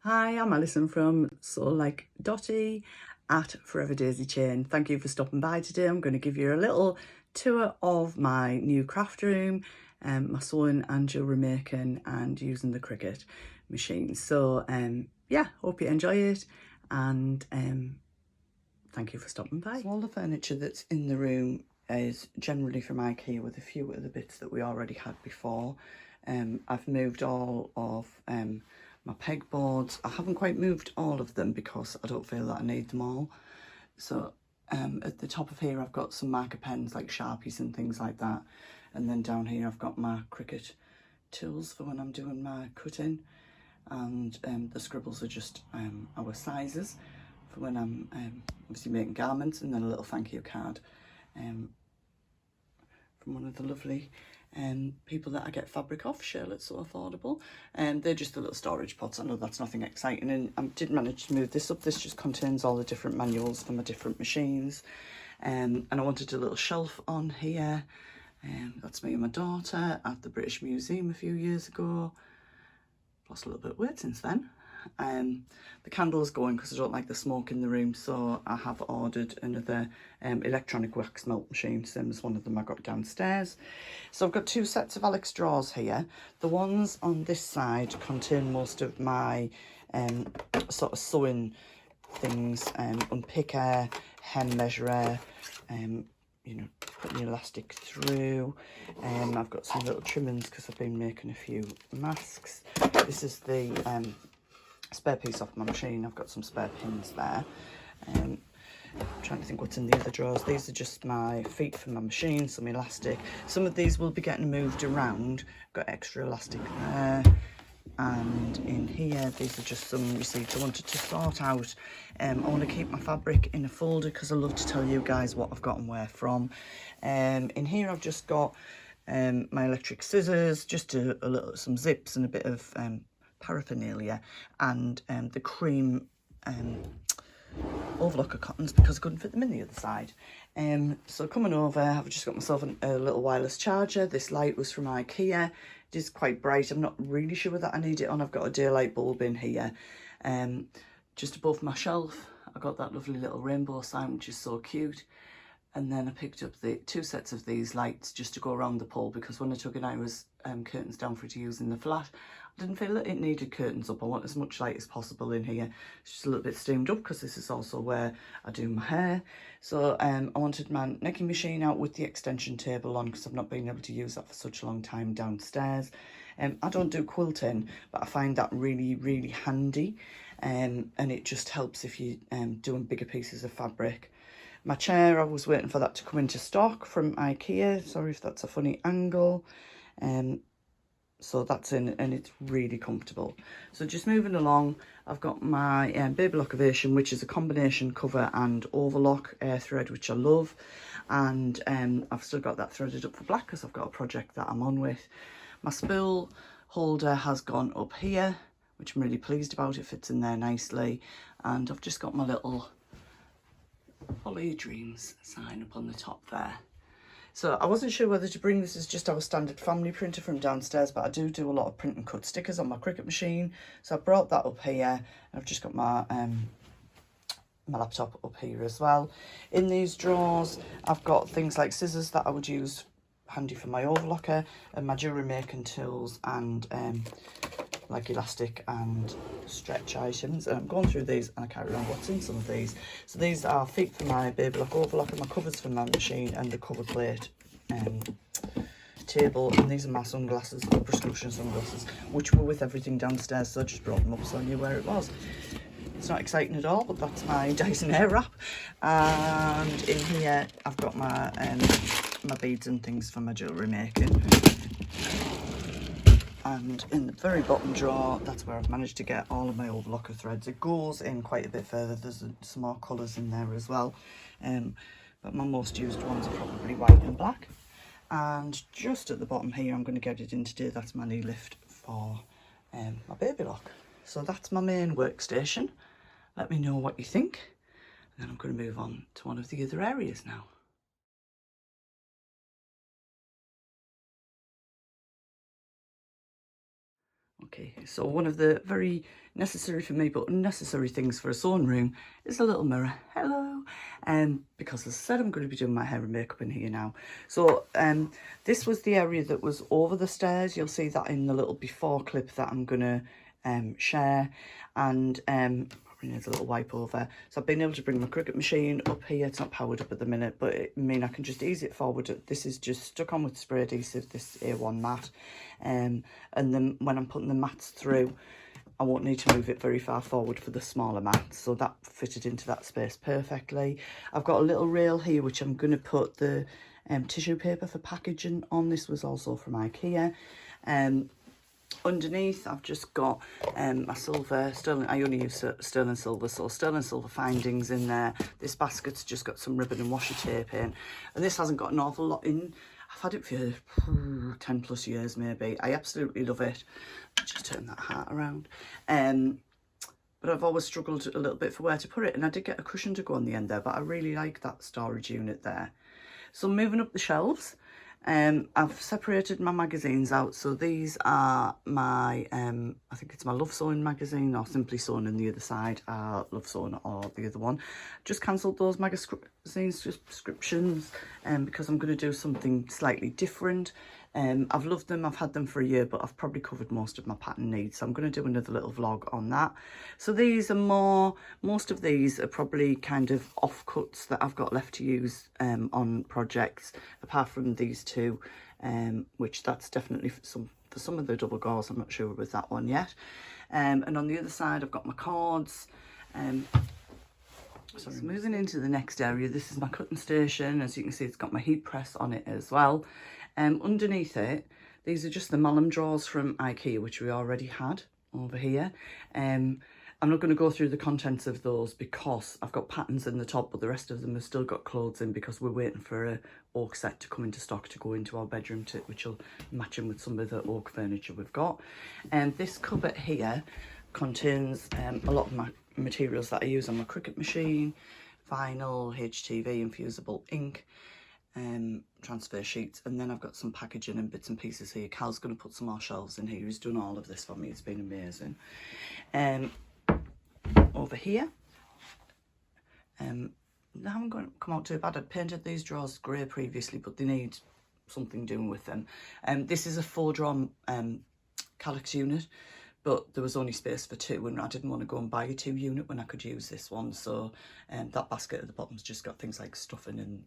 Hi, I'm Alison from Soul Like Dotty at Forever Daisy Chain. Thank you for stopping by today. I'm going to give you a little tour of my new craft room, my sewing and jewellery making and using the Cricut machine. So yeah, hope you enjoy it, and thank you for stopping by. So all the furniture that's in the room is generally from IKEA, with a few of the bits that we already had before. I've moved all of my pegboards. I haven't quite moved all of them because I don't feel that I need them all. So at the top of here I've got some marker pens like Sharpies and things like that, and then down here I've got my Cricut tools for when I'm doing my cutting, and the scribbles are just our sizes for when I'm obviously making garments, and then a little thank you card from one of the lovely people that I get fabric off, Charlotte's So Affordable. They're just the little storage pots. I know that's nothing exciting, and I did manage to move this up. This just contains all the different manuals for my different machines, and I wanted a little shelf on here. That's me and my daughter at the British Museum a few years ago. Lost a little bit of weight since then. The candle's going because I don't like the smoke in the room, so I have ordered another electronic wax melt machine, same as one of them I got downstairs. So I've got two sets of Alex drawers here. The ones on this side contain most of my sort of sewing things, unpicker, hem measurer, you know, putting the elastic through. I've got some little trimmings because I've been making a few masks. This is the spare piece off my machine. I've got some spare pins there. I'm trying to think what's in the other drawers. These are just my feet for my machine, some elastic. Some of these will be getting moved around. Got extra elastic there. And in here, these are just some receipts I wanted to sort out. I want to keep my fabric in a folder because I love to tell you guys what I've got and where from. In here I've just got my electric scissors, just a little, some zips and a bit of paraphernalia, and the cream overlocker cottons because I couldn't fit them in the other side. So coming over, I've just got myself a little wireless charger. This light was from IKEA. It is quite bright. I'm not really sure that I need it on. I've got a daylight bulb in here. Just above my shelf, I got that lovely little rainbow sign, which is so cute. And then I picked up the two sets of these lights just to go around the pole, because when I took Ira's curtains down for it to use in the flat, I didn't feel that it needed curtains up. I want as much light as possible in here. It's just a little bit steamed up because this is also where I do my hair. So I wanted my necking machine out with the extension table on because I've not been able to use that for such a long time downstairs. I don't do quilting, but I find that really, really handy. And it just helps if you're doing bigger pieces of fabric. My chair, I was waiting for that to come into stock from IKEA. Sorry if that's a funny angle. So that's in, and it's really comfortable. So just moving along, I've got my Baby Lock Ovation, which is a combination cover and overlock thread, which I love. And I've still got that threaded up for black because I've got a project that I'm on with. My spill holder has gone up here, which I'm really pleased about. It fits in there nicely. And I've just got my little Follow Your Dreams sign up on the top there. So I wasn't sure whether to bring this as just our standard family printer from downstairs, but I do a lot of print and cut stickers on my Cricut machine. So I brought that up here. I've just got my my laptop up here as well. In these drawers, I've got things like scissors that I would use handy for my overlocker, and my jewellery making tools, and like elastic and stretch items. And I'm going through these and I can't remember what's in some of these. So these are feet for my Baby Lock overlock, and my covers for my machine, and the cover plate table. And these are my sunglasses, my prescription sunglasses, which were with everything downstairs, so I just brought them up so I knew where it was. It's not exciting at all, but that's my Dyson Airwrap. And in here I've got my my beads and things for my jewellery making. And in the very bottom drawer, that's where I've managed to get all of my overlocker threads. It goes in quite a bit further. There's some more colours in there as well. But my most used ones are probably white and black. And just at the bottom here, I'm going to get it in today. That's my knee lift for my Baby Lock. So that's my main workstation. Let me know what you think. And then I'm going to move on to one of the other areas now. Okay, so one of the very necessary for me but unnecessary things for a sewing room is a little mirror. Hello. Because as I said, I'm going to be doing my hair and makeup in here now. So this was the area that was over the stairs. You'll see that in the little before clip that I'm going to share. And probably needs a little wipe over. So I've been able to bring my Cricut machine up here. It's not powered up at the minute, but I mean I can just ease it forward. This is just stuck on with spray adhesive, this A1 mat. And then when I'm putting the mats through, I won't need to move it very far forward for the smaller mats, so that fitted into that space perfectly. I've got a little rail here which I'm going to put the tissue paper for packaging on. This was also from IKEA. Underneath I've just got my silver sterling. I only use sterling silver, so sterling silver findings in there. This basket's just got some ribbon and washi tape in, and this hasn't got an awful lot in. I've had it for 10 plus years maybe. I absolutely love it. Just turn that hat around. But I've always struggled a little bit for where to put it, and I did get a cushion to go on the end there, but I really like that storage unit there. So moving up the shelves, I've separated my magazines out. So these are my, I think it's my Love Sewing magazine, or Simply Sewn on the other side, Love Sewing or the other one. Just cancelled those magazine subscriptions because I'm going to do something slightly different. I've loved them, I've had them for a year, but I've probably covered most of my pattern needs, so I'm going to do another little vlog on that. So these are most of these are probably kind of offcuts that I've got left to use on projects, apart from these two, which that's definitely for some of the double gauze. I'm not sure with that one yet. And on the other side I've got my cords. So moving into the next area, this is my cutting station. As you can see, it's got my heat press on it as well. Underneath it, these are just the malum drawers from IKEA, which we already had over here. I'm not going to go through the contents of those because I've got patterns in the top, but the rest of them have still got clothes in because we're waiting for a oak set to come into stock to go into our bedroom, which will match in with some of the oak furniture we've got. And this cupboard here contains a lot of my materials that I use on my Cricut machine: vinyl, HTV, infusible ink, transfer sheets, and then I've got some packaging and bits and pieces here. Cal's going to put some more shelves in here. He's done all of this for me. It's been amazing. Over here, they haven't come out too bad. I'd painted these drawers grey previously, but they need something doing with them. This is a 4-drawer calyx unit, but there was only space for 2, and I didn't want to go and buy a 2 unit when I could use this one. So that basket at the bottom's just got things like stuffing and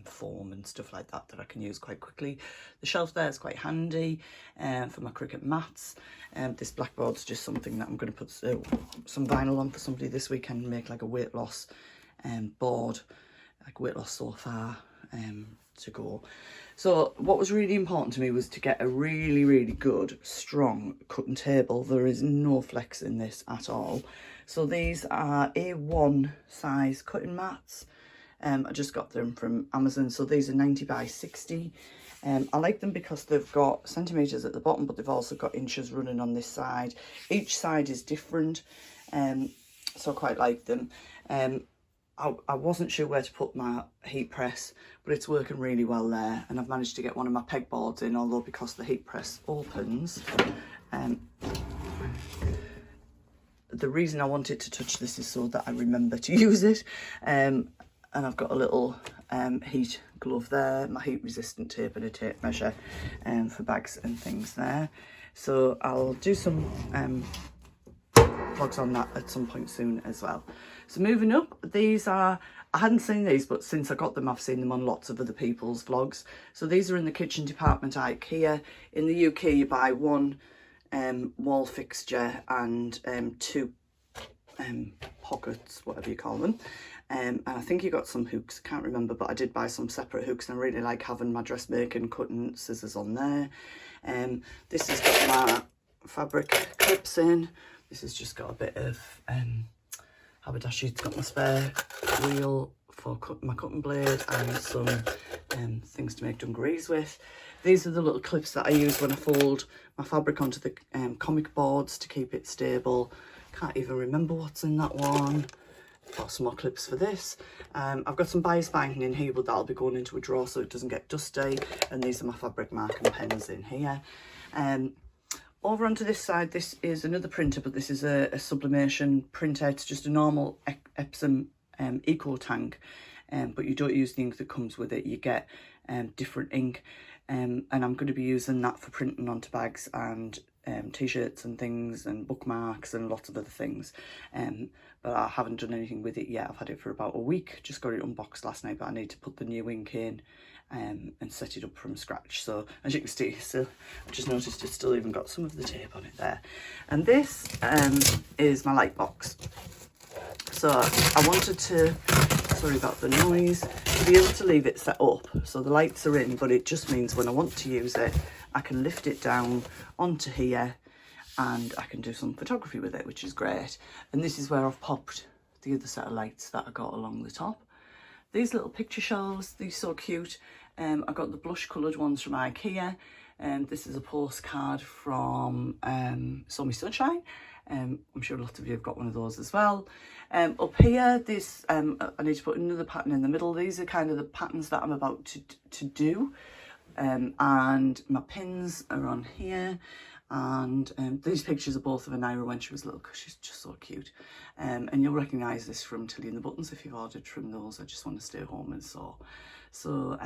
foam and stuff like that I can use quite quickly. The shelf there is quite handy for my Cricut mats. This blackboard's just something that I'm going to put some vinyl on for somebody this weekend and make like a weight loss board, like weight loss sofa to go. So what was really important to me was to get a really good strong cutting table. There is no flex in this at all. So these are A1 size cutting mats. I just got them from Amazon. So these are 90 by 60. I like them because they've got centimetres at the bottom, but they've also got inches running on this side. Each side is different, so I quite like them. I wasn't sure where to put my heat press, but it's working really well there. And I've managed to get one of my pegboards in, although because the heat press opens, the reason I wanted to touch this is so that I remember to use it. And I've got a little heat glove there, my heat resistant tape and a tape measure for bags and things there. So I'll do some vlogs on that at some point soon as well. So moving up, these are, I hadn't seen these, but since I got them, I've seen them on lots of other people's vlogs. So these are in the kitchen department at IKEA. In the UK, you buy 1 wall fixture and 2 pockets, whatever you call them. And I think you got some hooks, can't remember, but I did buy some separate hooks, and I really like having my dressmaking cutting scissors on there. This has got my fabric clips in. This has just got a bit of haberdashery. It's got my spare wheel for my cutting blade and some things to make dungarees with. These are the little clips that I use when I fold my fabric onto the comic boards to keep it stable. Can't even remember what's in that one. Got some more clips for this. I've got some bias binding in here, but that'll be going into a drawer so it doesn't get dusty. And these are my fabric marking pens in here. Over onto this side, this is another printer, but this is a sublimation printer. It's just a normal Epsom Eco tank, but you don't use the ink that comes with it. You get different ink, and I'm going to be using that for printing onto bags and t-shirts and things and bookmarks and lots of other things. But I haven't done anything with it yet. I've had it for about a week, just got it unboxed last night, but I need to put the new ink in and set it up from scratch. So as you can see, still, I just noticed it's still even got some of the tape on it there. And this is my light box. So I wanted to, sorry about the noise, to be able to leave it set up so the lights are in, but it just means when I want to use it, I can lift it down onto here and I can do some photography with it, which is great. And this is where I've popped the other set of lights that I got along the top. These little picture shelves, these are so cute. I got the blush coloured ones from IKEA. This is a postcard from Saw Me Sunshine. I'm sure lots of you have got one of those as well. Up here, this I need to put another pattern in the middle. These are kind of the patterns that I'm about to do. And my pins are on here. And these pictures are both of Naira when she was little, because she's just so cute. And you'll recognise this from Tilly and the Buttons if you've ordered from those. I just want to stay home and sew. So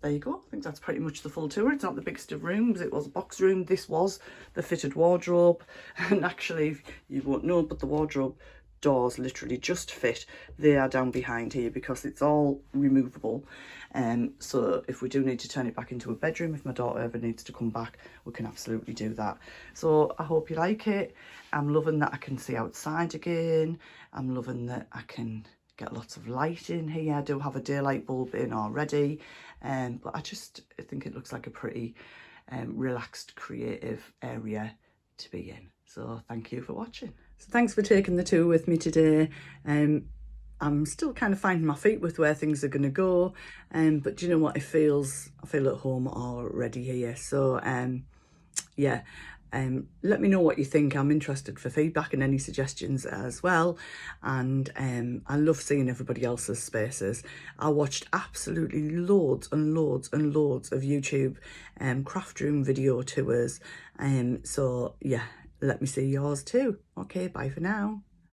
there you go. I think that's pretty much the full tour. It's not the biggest of rooms. It was a box room. This was the fitted wardrobe. And actually, you won't know, but the wardrobe doors literally just fit. They are down behind here because it's all removable. So if we do need to turn it back into a bedroom, if my daughter ever needs to come back, we can absolutely do that. So I hope you like it. I'm loving that I can see outside again. I'm loving that I can get lots of light in here. I do have a daylight bulb in already, but I think it looks like a pretty relaxed, creative area to be in. So thank you for watching. So thanks for taking the tour with me today. I'm still kind of finding my feet with where things are going to go, but do you know what? I feel at home already here. So yeah, let me know what you think. I'm interested for feedback and any suggestions as well. And I love seeing everybody else's spaces. I watched absolutely loads and loads and loads of YouTube craft room video tours. So yeah, let me see yours too. Okay, bye for now.